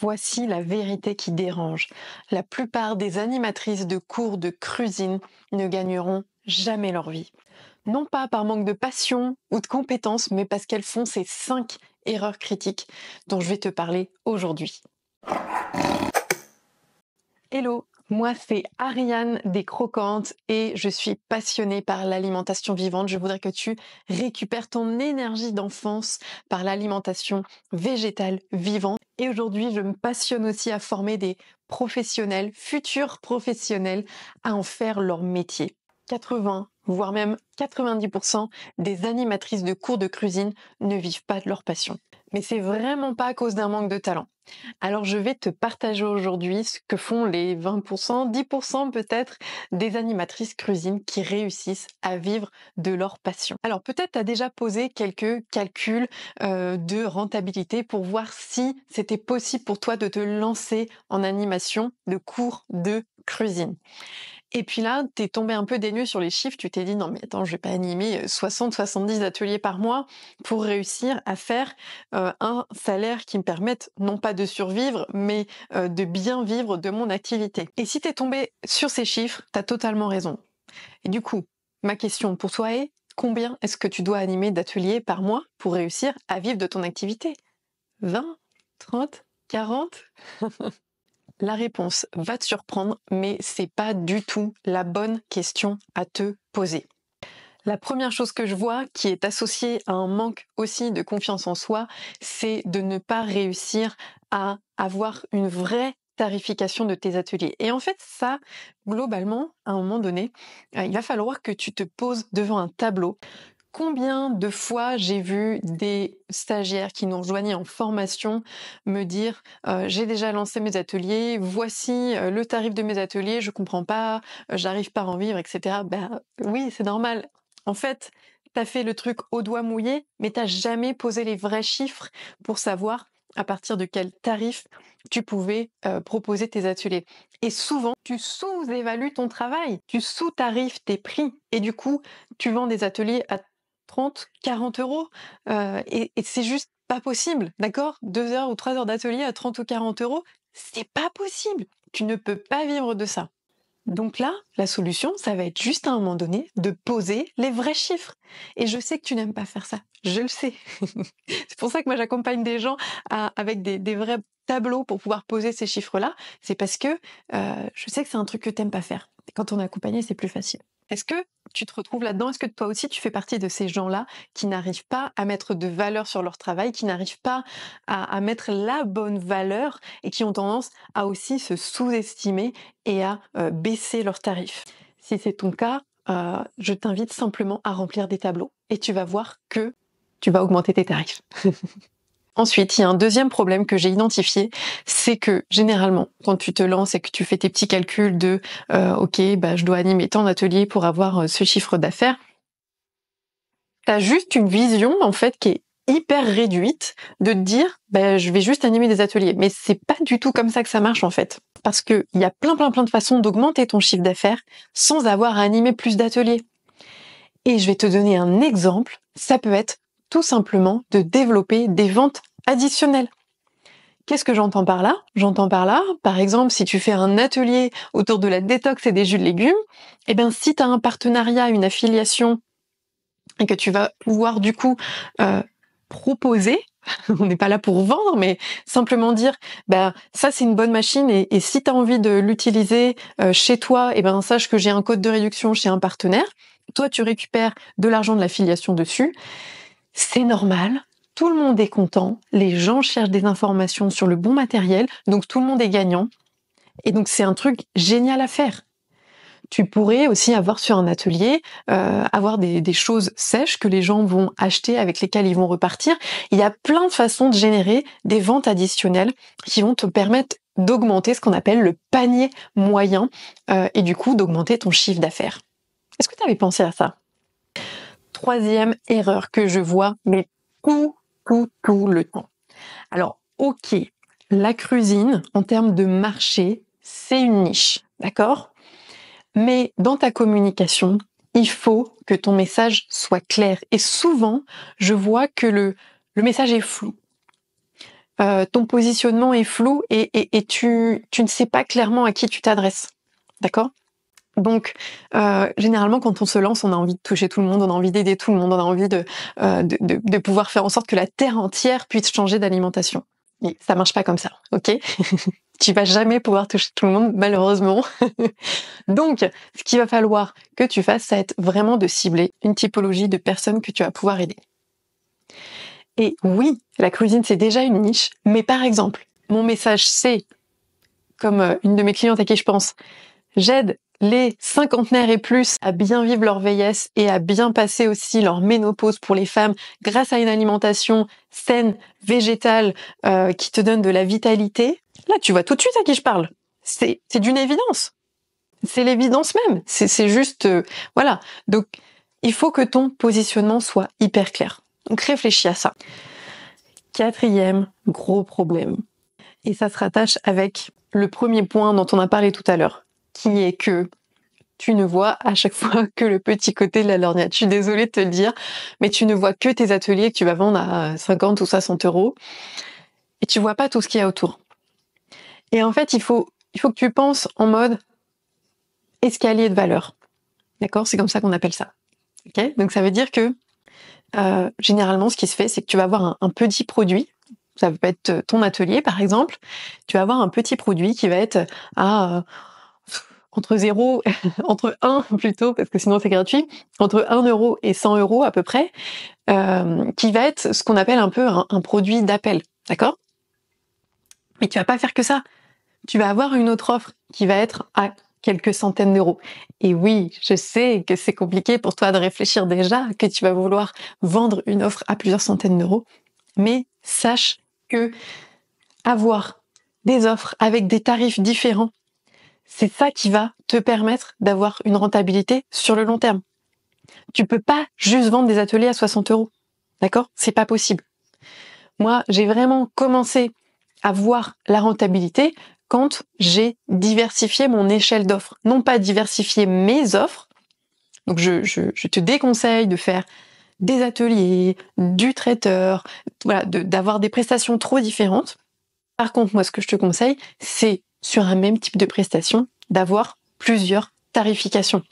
Voici la vérité qui dérange. La plupart des animatrices de cours de cuisine ne gagneront jamais leur vie. Non pas par manque de passion ou de compétences, mais parce qu'elles font ces 5 erreurs critiques dont je vais te parler aujourd'hui. Hello, moi c'est Ariane des Croquantes et je suis passionnée par l'alimentation vivante. Je voudrais que tu récupères ton énergie d'enfance par l'alimentation végétale vivante. Et aujourd'hui, je me passionne aussi à former des professionnels, futurs professionnels, à en faire leur métier. 80, voire même 90% des animatrices de cours de cuisine ne vivent pas de leur passion. Mais c'est vraiment pas à cause d'un manque de talent. Alors je vais te partager aujourd'hui ce que font les 20%, 10% peut-être des animatrices cuisine qui réussissent à vivre de leur passion. Alors peut-être tu as déjà posé quelques calculs de rentabilité pour voir si c'était possible pour toi de te lancer en animation de cours de cuisine. Et puis là, t'es tombé un peu des nues sur les chiffres, tu t'es dit non mais attends, je vais pas animer 60-70 ateliers par mois pour réussir à faire un salaire qui me permette non pas de survivre, mais de bien vivre de mon activité. Et si t'es tombé sur ces chiffres, t'as totalement raison. Et du coup, ma question pour toi est, combien est-ce que tu dois animer d'ateliers par mois pour réussir à vivre de ton activité? 20, 30, 40? La réponse va te surprendre, mais c'est pas du tout la bonne question à te poser. La première chose que je vois qui est associée à un manque aussi de confiance en soi, c'est de ne pas réussir à avoir une vraie tarification de tes ateliers. Et en fait, ça, globalement, à un moment donné, il va falloir que tu te poses devant un tableau. Combien de fois j'ai vu des stagiaires qui nous rejoignaient en formation me dire j'ai déjà lancé mes ateliers, voici le tarif de mes ateliers, je comprends pas, j'arrive pas à en vivre, etc. Ben oui, c'est normal. En fait, t'as fait le truc au doigt mouillé, mais t'as jamais posé les vrais chiffres pour savoir à partir de quel tarif tu pouvais proposer tes ateliers. Et souvent, tu sous-évalues ton travail, tu sous-tarifes tes prix, et du coup, tu vends des ateliers à 30, 40 euros. Et c'est juste pas possible, d'accord? 2 heures ou 3 heures d'atelier à 30 ou 40 euros, c'est pas possible. Tu ne peux pas vivre de ça. Donc là, la solution, ça va être juste à un moment donné de poser les vrais chiffres. Et je sais que tu n'aimes pas faire ça. Je le sais. C'est pour ça que moi j'accompagne des gens avec des vrais tableaux pour pouvoir poser ces chiffres-là. C'est parce que je sais que c'est un truc que t'aimes pas faire. Et quand on est accompagné, c'est plus facile. Est-ce que tu te retrouves là-dedans? Est-ce que toi aussi tu fais partie de ces gens-là qui n'arrivent pas à mettre de valeur sur leur travail, qui n'arrivent pas à mettre la bonne valeur et qui ont tendance à aussi se sous-estimer et à baisser leurs tarifs? Si c'est ton cas, je t'invite simplement à remplir des tableaux et tu vas voir que tu vas augmenter tes tarifs. Ensuite, il y a un deuxième problème que j'ai identifié, c'est que généralement, quand tu te lances et que tu fais tes petits calculs de ok, bah, je dois animer tant d'ateliers pour avoir ce chiffre d'affaires, t'as juste une vision en fait qui est hyper réduite de te dire bah, je vais juste animer des ateliers. Mais c'est pas du tout comme ça que ça marche en fait. Parce qu'il y a plein de façons d'augmenter ton chiffre d'affaires sans avoir à animer plus d'ateliers. Et je vais te donner un exemple, ça peut être tout simplement de développer des ventes additionnelles. Qu'est-ce que j'entends par là? J'entends par là, par exemple, si tu fais un atelier autour de la détox et des jus de légumes, eh ben, si tu as un partenariat, une affiliation, et que tu vas pouvoir du coup proposer, on n'est pas là pour vendre, mais simplement dire, ben ça c'est une bonne machine et si tu as envie de l'utiliser chez toi, eh ben sache que j'ai un code de réduction chez un partenaire. Toi, tu récupères de l'argent de l'affiliation dessus. C'est normal. Tout le monde est content. Les gens cherchent des informations sur le bon matériel. Donc, tout le monde est gagnant. Et donc, c'est un truc génial à faire. Tu pourrais aussi avoir sur un atelier, avoir des choses sèches que les gens vont acheter, avec lesquelles ils vont repartir. Il y a plein de façons de générer des ventes additionnelles qui vont te permettre d'augmenter ce qu'on appelle le panier moyen et du coup d'augmenter ton chiffre d'affaires. Est-ce que tu avais pensé à ça? Troisième erreur que je vois, mais tout le temps. Alors, ok, la cuisine, en termes de marché, c'est une niche, d'accord? Mais dans ta communication, il faut que ton message soit clair. Et souvent, je vois que le message est flou. ton positionnement est flou et tu ne sais pas clairement à qui tu t'adresses. D'accord ? Donc, généralement, quand on se lance, on a envie de toucher tout le monde, on a envie d'aider tout le monde, on a envie de pouvoir faire en sorte que la terre entière puisse changer d'alimentation. Mais ça marche pas comme ça, ok ? Tu vas jamais pouvoir toucher tout le monde, malheureusement. Donc, ce qu'il va falloir que tu fasses, ça va être vraiment de cibler une typologie de personnes que tu vas pouvoir aider. Et oui, la cuisine, c'est déjà une niche, mais par exemple, mon message, c'est, comme une de mes clientes à qui je pense, j'aide les cinquantenaires et plus à bien vivre leur vieillesse et à bien passer aussi leur ménopause pour les femmes grâce à une alimentation saine, végétale, qui te donne de la vitalité. Là, tu vois tout de suite à qui je parle. C'est d'une évidence. C'est l'évidence même. C'est juste, voilà. Donc, il faut que ton positionnement soit hyper clair. Donc, réfléchis à ça. 4e gros problème. Et ça se rattache avec le premier point dont on a parlé tout à l'heure, qui est que tu ne vois à chaque fois que le petit côté de la lorgnette. Je suis désolée de te le dire, mais tu ne vois que tes ateliers que tu vas vendre à 50 ou 60 euros et tu vois pas tout ce qu'il y a autour. Et en fait, il faut que tu penses en mode escalier de valeur. D'accord ? C'est comme ça qu'on appelle ça. Ok ? Donc ça veut dire que généralement, ce qui se fait, c'est que tu vas avoir un petit produit. Ça peut être ton atelier, par exemple. Tu vas avoir un petit produit qui va être à entre 0, entre 1 plutôt, parce que sinon c'est gratuit, entre 1 euro et 100 euros à peu près, qui va être ce qu'on appelle un peu un produit d'appel, d'accord ? Mais tu vas pas faire que ça. Tu vas avoir une autre offre qui va être à quelques centaines d'euros. Et oui, je sais que c'est compliqué pour toi de réfléchir déjà que tu vas vouloir vendre une offre à plusieurs centaines d'euros, mais sache que avoir des offres avec des tarifs différents, c'est ça qui va te permettre d'avoir une rentabilité sur le long terme. Tu peux pas juste vendre des ateliers à 60 euros. D'accord ? C'est pas possible. Moi, j'ai vraiment commencé à voir la rentabilité quand j'ai diversifié mon échelle d'offres. Non pas diversifier mes offres. Donc, je te déconseille de faire des ateliers, du traiteur, voilà, d'avoir des prestations trop différentes. Par contre, moi, ce que je te conseille, c'est sur un même type de prestation, d'avoir plusieurs tarifications.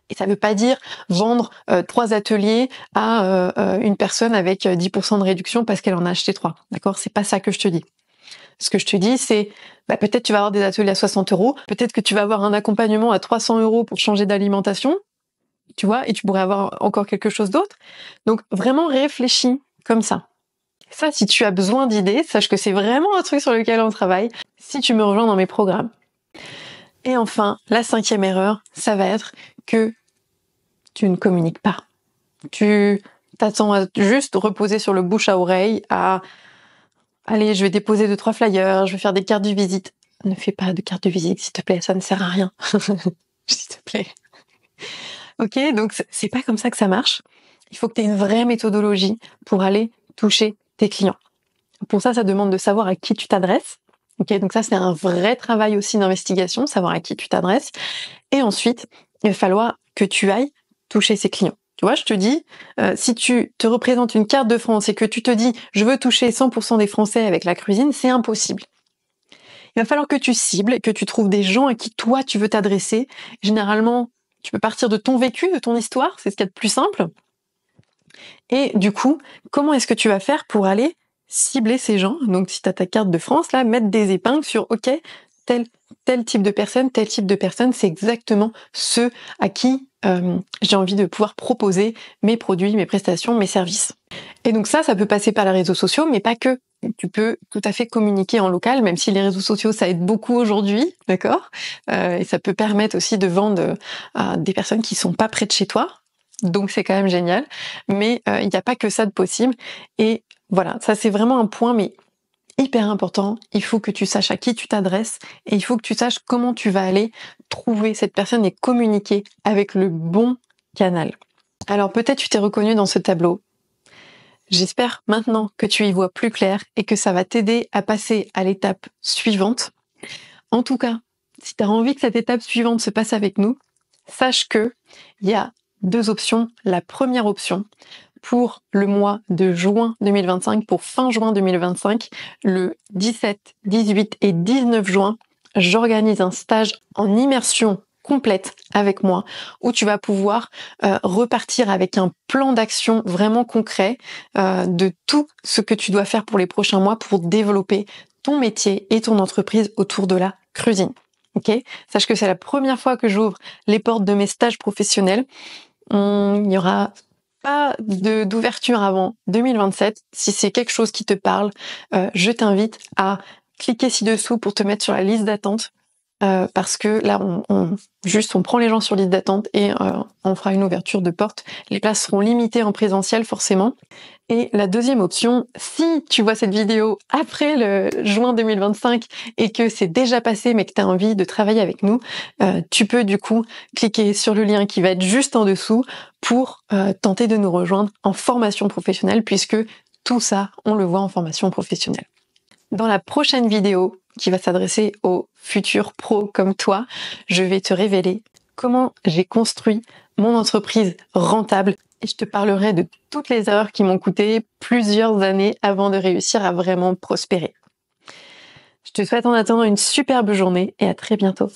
Et ça ne veut pas dire vendre 3 ateliers à une personne avec 10% de réduction parce qu'elle en a acheté 3. D'accord ? C'est pas ça que je te dis. Ce que je te dis, c'est peut-être tu vas avoir des ateliers à 60 euros, peut-être que tu vas avoir un accompagnement à 300 euros pour changer d'alimentation, tu vois, et tu pourrais avoir encore quelque chose d'autre. Donc vraiment réfléchis comme ça. Ça, si tu as besoin d'idées, sache que c'est vraiment un truc sur lequel on travaille si tu me rejoins dans mes programmes. Et enfin, la 5e erreur, ça va être que tu ne communiques pas. Tu t'attends à juste reposer sur le bouche à oreille, allez, je vais déposer 2-3 flyers, je vais faire des cartes de visite. Ne fais pas de cartes de visite, s'il te plaît, ça ne sert à rien. S'il te plaît. Ok, donc c'est pas comme ça que ça marche. Il faut que tu aies une vraie méthodologie pour aller toucher tes clients. Pour ça, ça demande de savoir à qui tu t'adresses. Ok, donc ça, c'est un vrai travail aussi d'investigation, savoir à qui tu t'adresses. Et ensuite, il va falloir que tu ailles toucher ces clients. Tu vois, je te dis, si tu te représentes une carte de France et que tu te dis « je veux toucher 100% des Français avec la cuisine », c'est impossible. Il va falloir que tu cibles et que tu trouves des gens à qui toi tu veux t'adresser. Généralement, tu peux partir de ton vécu, de ton histoire, c'est ce qu'il y a de plus simple. Et du coup, comment est-ce que tu vas faire pour aller cibler ces gens ? Donc si tu as ta carte de France, là, mettre des épingles sur « ok, tel type de personne, c'est exactement ceux à qui j'ai envie de pouvoir proposer mes produits, mes prestations, mes services. » Et donc ça peut passer par les réseaux sociaux, mais pas que. Tu peux tout à fait communiquer en local, même si les réseaux sociaux, ça aide beaucoup aujourd'hui, d'accord ? Et ça peut permettre aussi de vendre à des personnes qui sont pas près de chez toi. Donc c'est quand même génial. Mais il n'y a pas que ça de possible. Et voilà, ça c'est vraiment un point, mais hyper important. Il faut que tu saches à qui tu t'adresses et il faut que tu saches comment tu vas aller trouver cette personne et communiquer avec le bon canal. Alors peut-être tu t'es reconnu dans ce tableau. J'espère maintenant que tu y vois plus clair et que ça va t'aider à passer à l'étape suivante. En tout cas, si tu as envie que cette étape suivante se passe avec nous, sache que il y a 2 options. La première option, pour le mois de juin 2025, pour fin juin 2025, le 17, 18 et 19 juin, j'organise un stage en immersion complète avec moi où tu vas pouvoir repartir avec un plan d'action vraiment concret de tout ce que tu dois faire pour les prochains mois pour développer ton métier et ton entreprise autour de la cuisine. Ok, sache que c'est la première fois que j'ouvre les portes de mes stages professionnels. Il n'y aura pas d'ouverture avant 2027. Si c'est quelque chose qui te parle, je t'invite à cliquer ci-dessous pour te mettre sur la liste d'attente. Parce que là, on prend les gens sur liste d'attente et on fera une ouverture de porte. Les places seront limitées en présentiel forcément. Et la deuxième option, si tu vois cette vidéo après le juin 2025 et que c'est déjà passé mais que tu as envie de travailler avec nous, tu peux du coup cliquer sur le lien qui va être juste en dessous pour tenter de nous rejoindre en formation professionnelle puisque tout ça, on le voit en formation professionnelle. Dans la prochaine vidéo, qui va s'adresser aux futurs pros comme toi, je vais te révéler comment j'ai construit mon entreprise rentable et je te parlerai de toutes les erreurs qui m'ont coûté plusieurs années avant de réussir à vraiment prospérer. Je te souhaite en attendant une superbe journée et à très bientôt.